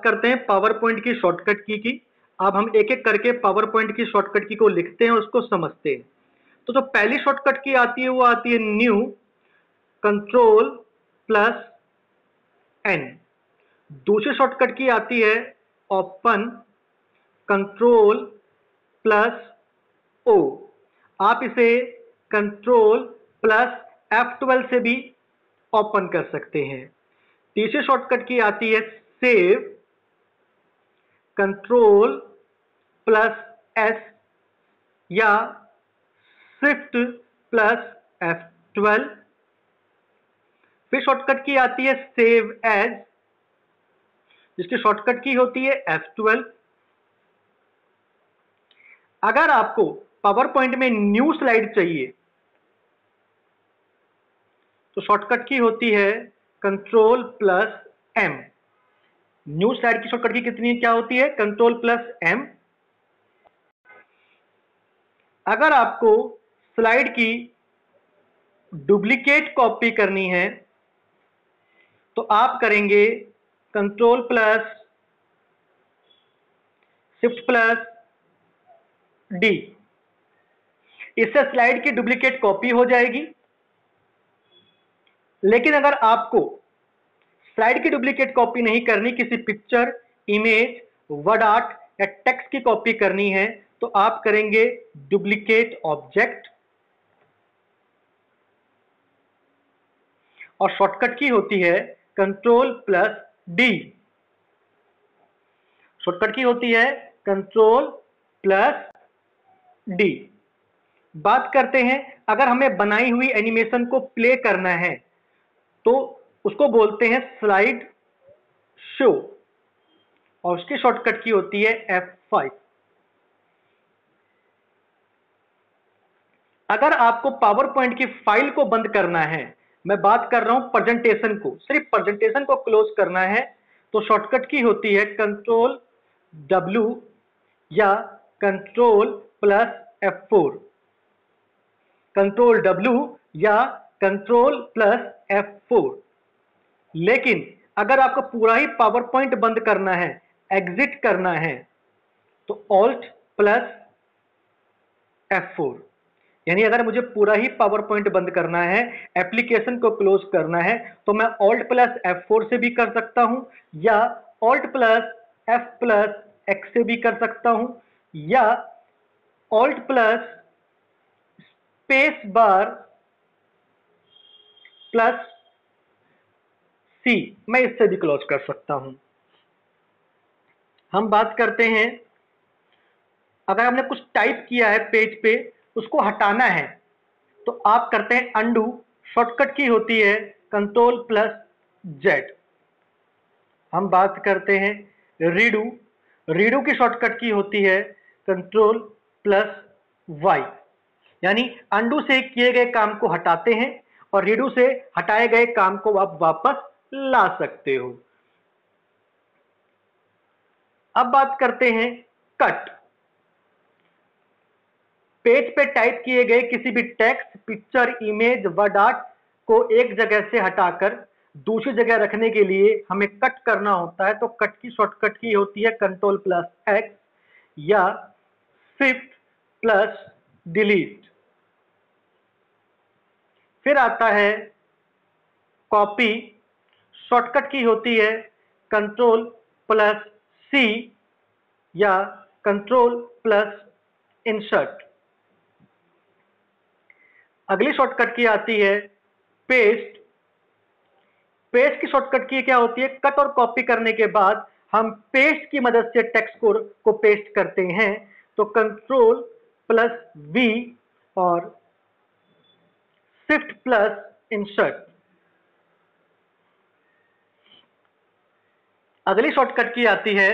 करते हैं power point की शॉर्टकट की। अब हम एक एक करके पावर पॉइंट की शॉर्टकट की को लिखते हैं, उसको समझते हैं। तो जो पहली शॉर्टकट की आती है वो आती है न्यू कंट्रोल प्लस एन। दूसरी शॉर्टकट की आती है ओपन कंट्रोल प्लस ओ। आप इसे कंट्रोल प्लस F12 से भी ओपन कर सकते हैं। तीसरी शॉर्टकट की आती है सेव कंट्रोल प्लस एस या शिफ्ट प्लस F12। फिर शॉर्टकट की आती है सेव एज, जिसकी शॉर्टकट की होती है F12। अगर आपको पावर पॉइंट में न्यू स्लाइड चाहिए तो शॉर्टकट की होती है control plus M. New slide की शॉर्टकट की कितनी क्या होती है? Control plus M. अगर आपको स्लाइड की डुप्लीकेट कॉपी करनी है तो आप करेंगे control plus shift plus D. इससे स्लाइड की डुप्लीकेट कॉपी हो जाएगी। लेकिन अगर आपको स्लाइड की डुप्लीकेट कॉपी नहीं करनी, किसी पिक्चर, इमेज, वर्ड आर्ट या टेक्स्ट की कॉपी करनी है तो आप करेंगे डुप्लीकेट ऑब्जेक्ट और शॉर्टकट की होती है control plus D. Shortcut key होती है कंट्रोल प्लस डी। बात करते हैं अगर हमें बनाई हुई एनिमेशन को प्ले करना है तो उसको बोलते हैं स्लाइड शो और उसकी शॉर्टकट की होती है F5। अगर आपको पावर पॉइंट की फाइल को बंद करना है, मैं बात कर रहा हूं प्रेजेंटेशन को, सिर्फ प्रेजेंटेशन को क्लोज करना है, तो शॉर्टकट की होती है कंट्रोल W या control plus F4। Control W या कंट्रोल प्लस F4। लेकिन अगर आपको पूरा ही पावर पॉइंट बंद करना है, एग्जिट करना है, तो ऑल्ट प्लस F4। यानी अगर मुझे पूरा ही पावर पॉइंट बंद करना है, एप्लीकेशन को क्लोज करना है, तो मैं ऑल्ट प्लस F4 से भी कर सकता हूं या alt plus F plus X से भी कर सकता हूं या alt plus space bar plus C, मैं इससे भी क्लोज कर सकता हूं। हम बात करते हैं अगर हमने कुछ टाइप किया है पेज पे, उसको हटाना है तो आप करते हैं अंडू। शॉर्टकट की होती है कंट्रोल प्लस जेड। हम बात करते हैं रीडू। रीडू की शॉर्टकट की होती है कंट्रोल प्लस वाई। यानी अंडू से किए गए काम को हटाते हैं और रीडू से हटाए गए काम को आप वापस ला सकते हो। अब बात करते हैं कट। पेज पे टाइप किए गए किसी भी text, picture, image, word art को एक जगह से हटाकर दूसरी जगह रखने के लिए हमें कट करना होता है, तो कट की शॉर्टकट की होती है कंट्रोल प्लस एक्स या शिफ्ट प्लस डिलीट। फिर आता है कॉपी। शॉर्टकट की होती है कंट्रोल प्लस सी या कंट्रोल प्लस इंसर्ट। अगली शॉर्टकट की आती है पेस्ट। पेस्ट की शॉर्टकट की क्या होती है? कट और कॉपी करने के बाद हम पेस्ट की मदद से टेक्स्ट को पेस्ट करते हैं, तो कंट्रोल प्लस वी और शिफ्ट प्लस इंसर्ट। अगली शॉर्टकट की आती है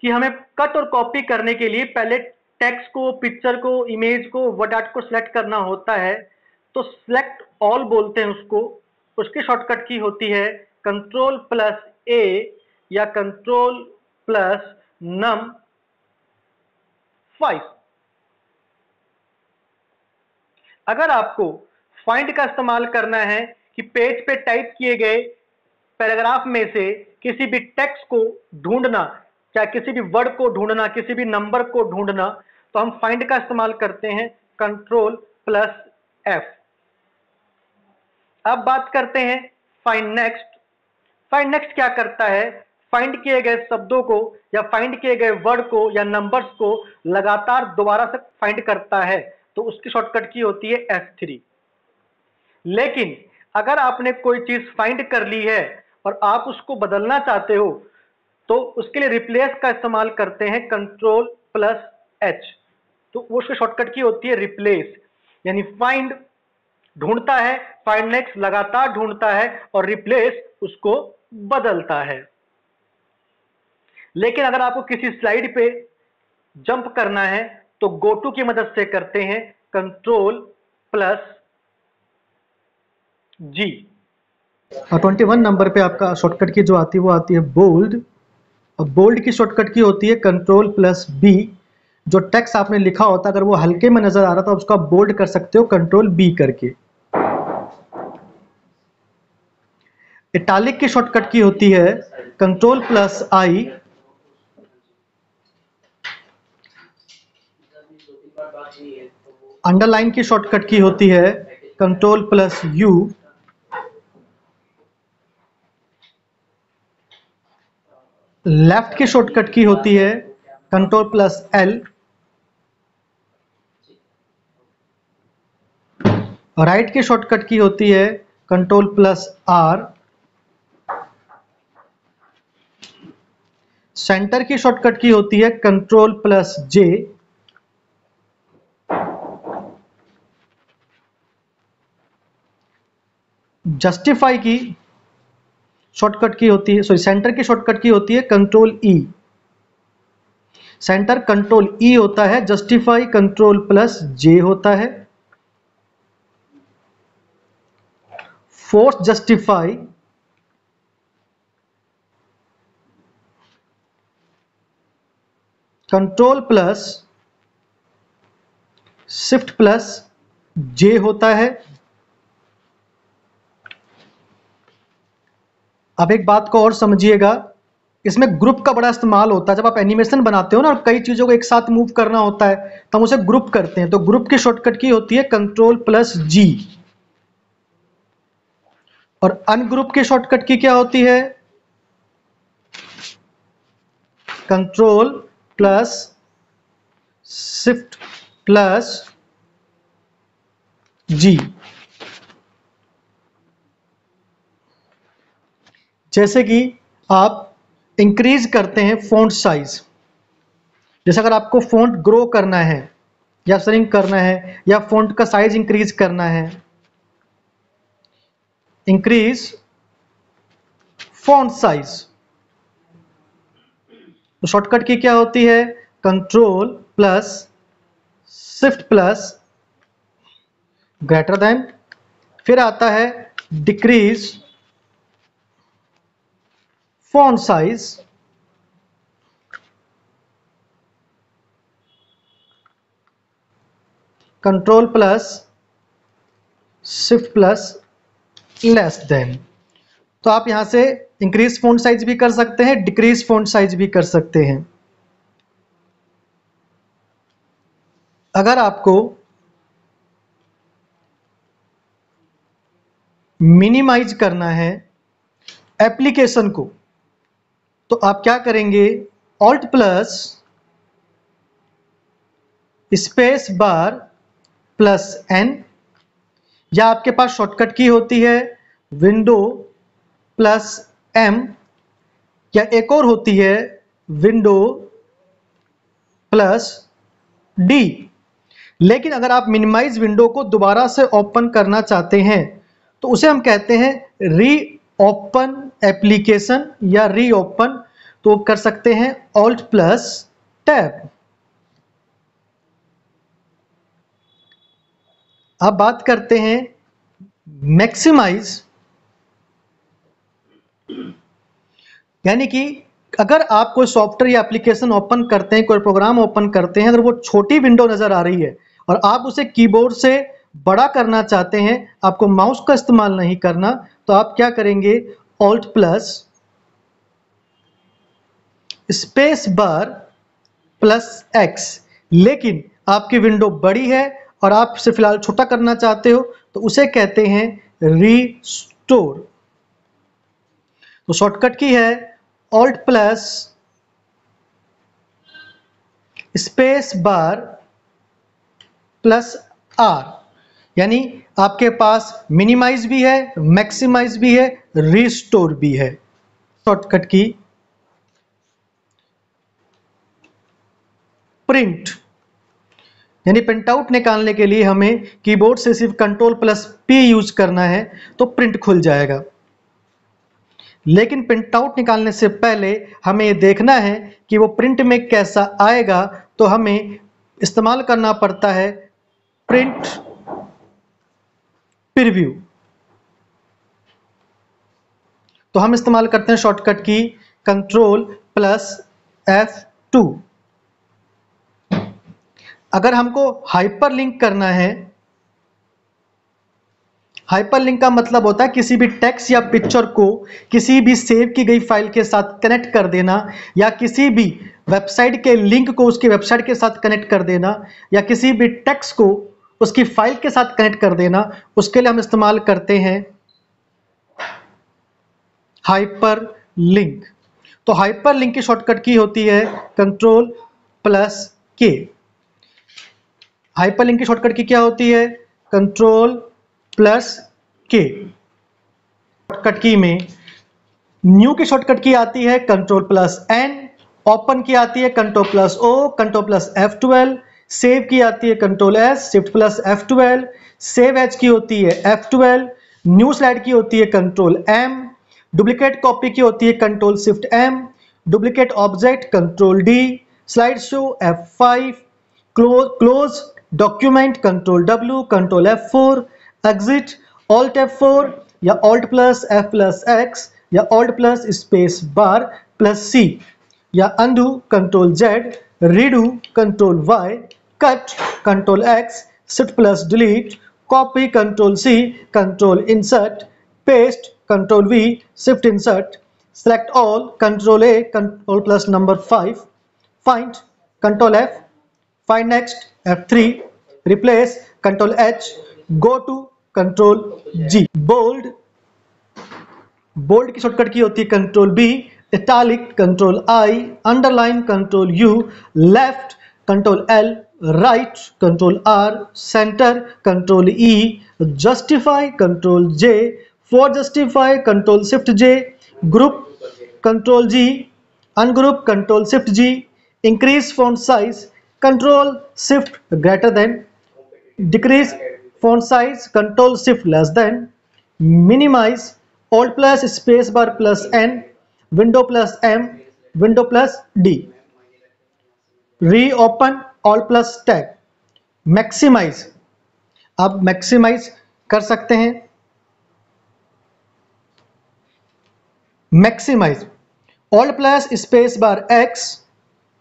कि हमें कट और कॉपी करने के लिए पहले टेक्स्ट को, पिक्चर को, इमेज को, वर्ड आर्ट को सिलेक्ट करना होता है, तो सिलेक्ट ऑल बोलते हैं उसको। उसकी शॉर्टकट की होती है कंट्रोल प्लस ए या कंट्रोल प्लस नम 5। अगर आपको फाइंड का इस्तेमाल करना है कि पेज पे टाइप किए गए पैराग्राफ में से किसी भी टेक्स्ट को ढूंढना, चाहे किसी भी वर्ड को ढूंढना, किसी भी नंबर को ढूंढना, तो हम फाइंड का इस्तेमाल करते हैं कंट्रोल प्लस एफ। अब बात करते हैं फाइंड नेक्स्ट। फाइंड नेक्स्ट क्या करता है? फाइंड किए गए शब्दों को या फाइंड किए गए वर्ड को या नंबर्स को लगातार दोबारा से फाइंड करता है, तो उसकी शॉर्टकट की होती है F3। लेकिन अगर आपने कोई चीज फाइंड कर ली है और आप उसको बदलना चाहते हो, तो उसके लिए रिप्लेस का इस्तेमाल करते हैं कंट्रोल प्लस एच। तो वो उसकी शॉर्टकट की होती है रिप्लेस। यानी फाइंड ढूंढता है, फाइंड नेक्स्ट लगातार ढूंढता है और रिप्लेस उसको बदलता है। लेकिन अगर आपको किसी स्लाइड पे जंप करना है तो गो टू की मदद से करते हैं कंट्रोल प्लस जी। और 21 नंबर पे आपका शॉर्टकट की जो आती है वो आती है बोल्ड। और बोल्ड की शॉर्टकट की होती है कंट्रोल प्लस बी। जो टेक्स्ट आपने लिखा होता है अगर वो हल्के में नजर आ रहा था उसको आप बोल्ड कर सकते हो कंट्रोल बी करके। इटैलिक की शॉर्टकट की होती है कंट्रोल प्लस आई। अंडरलाइन की शॉर्टकट की होती है कंट्रोल प्लस यू। लेफ्ट की शॉर्टकट की होती है कंट्रोल प्लस एल। राइट की शॉर्टकट की होती है कंट्रोल प्लस आर। सेंटर की शॉर्टकट की होती है कंट्रोल प्लस जे। जस्टिफाई की शॉर्टकट की होती है, सेंटर की शॉर्टकट की होती है कंट्रोल ई। सेंटर कंट्रोल ई होता है, जस्टिफाई कंट्रोल प्लस जे होता है। Force justify control plus shift plus J होता है। अब एक बात को और समझिएगा, इसमें ग्रुप का बड़ा इस्तेमाल होता है। जब आप एनिमेशन बनाते हो ना और कई चीजों को एक साथ मूव करना होता है तो हम उसे ग्रुप करते हैं। तो ग्रुप की शॉर्टकट की होती है कंट्रोल प्लस जी। और अनग्रुप की शॉर्टकट की क्या होती है? कंट्रोल प्लस शिफ्ट प्लस जी। जैसे कि आप इंक्रीज करते हैं फ़ॉन्ट साइज, जैसे अगर आपको फ़ॉन्ट ग्रो करना है या श्रिंक करना है या फ़ॉन्ट का साइज इंक्रीज करना है, इंक्रीज फ़ॉन्ट साइज, तो शॉर्टकट की क्या होती है? Control plus shift plus greater than. फिर आता है decrease font size, control plus shift plus less than. तो आप यहां से इंक्रीज फ़ॉन्ट साइज भी कर सकते हैं, डिक्रीज फ़ॉन्ट साइज भी कर सकते हैं। अगर आपको मिनिमाइज करना है एप्लीकेशन को तो आप क्या करेंगे? Alt plus space bar plus N, या आपके पास शॉर्टकट की होती है विंडो प्लस एम, या एक और होती है विंडो प्लस डी। लेकिन अगर आप मिनिमाइज विंडो को दोबारा से ओपन करना चाहते हैं तो उसे हम कहते हैं री ओपन एप्लीकेशन या री ओपन। तो कर सकते हैं ऑल्ट प्लस टैब। अब बात करते हैं मैक्सिमाइज, यानी कि अगर आप कोई सॉफ्टवेयर या एप्लीकेशन ओपन करते हैं, कोई प्रोग्राम ओपन करते हैं, अगर वो छोटी विंडो नजर आ रही है और आप उसे कीबोर्ड से बड़ा करना चाहते हैं, आपको माउस का इस्तेमाल नहीं करना, तो आप क्या करेंगे? Alt plus space bar plus x. लेकिन आपकी विंडो बड़ी है और आप इसे फिलहाल छोटा करना चाहते हो तो उसे कहते हैं रीस्टोर। तो शॉर्टकट की है alt plus space bar plus R, यानी आपके पास मिनिमाइज भी है, मैक्सिमाइज भी है, रीस्टोर भी है। शॉर्टकट की प्रिंट, यानी प्रिंट आउट निकालने के लिए हमें कीबोर्ड से सिर्फ कंट्रोल प्लस पी यूज करना है तो प्रिंट खुल जाएगा। लेकिन प्रिंट आउट निकालने से पहले हमें ये देखना है कि वो प्रिंट में कैसा आएगा, तो हमें इस्तेमाल करना पड़ता है प्रिंट प्रीव्यू। तो हम इस्तेमाल करते हैं शॉर्टकट की कंट्रोल प्लस F2। अगर हमको हाइपरलिंक करना है, हाइपरलिंक का मतलब होता है किसी भी टेक्स्ट या पिक्चर को किसी भी सेव की गई फाइल के साथ कनेक्ट कर देना, या किसी भी वेबसाइट के लिंक को उसकी वेबसाइट के साथ कनेक्ट कर देना, या किसी भी टेक्स्ट को उसकी फाइल के साथ कनेक्ट कर देना। उसके लिए हम इस्तेमाल करते हैं हाइपरलिंक। तो हाइपरलिंक की शॉर्टकट की होती है कंट्रोल प्लस के। हाइपरलिंक की शॉर्टकट की क्या होती है? कंट्रोल प्लस के। शॉर्टकट की में न्यू की शॉर्टकट की आती है control plus N, open key आती है control plus O, control plus F12, save key आती है control S, shift plus F12, save as key होती है F12, न्यू स्लाइड की होती है control M, duplicate copy key होती है control shift M, duplicate object control D, slide show F5, close document control W, control F4, exit alt F4 या alt plus F plus X या alt plus space bar plus C, या undo control Z, redo control Y, cut control X, shift plus delete, copy control C, control insert, paste control V, shift insert, select all control A, control plus number 5, find control F, find next F3, replace control H, go to control G, bold, bold की shortcut key होती है control B, italic control I, underline control U, left control L, right control R, centre control E, justify control J, for justify control shift J, group control G, ungroup control shift G, increase font size control shift greater than, decrease font size control shift less than, minimize alt plus space bar plus n, window plus m, window plus d, reopen alt plus tab, maximize, आप maximize कर सकते हैं, maximize alt plus space bar x,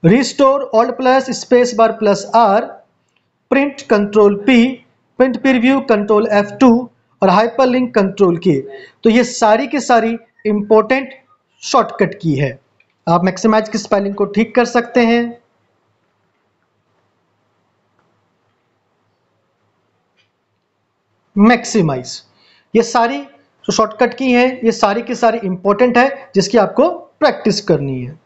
restore alt plus space bar plus r, print control p, print preview control F2 और hyperlink control के। तो ये सारी की सारी इंपॉर्टेंट शॉर्टकट की है। आप मैक्सिमाइज की स्पेलिंग को ठीक कर सकते हैं। मैक्सिमाइज, ये सारी जो शॉर्टकट की है ये सारी की सारी इंपॉर्टेंट है जिसकी आपको प्रैक्टिस करनी है।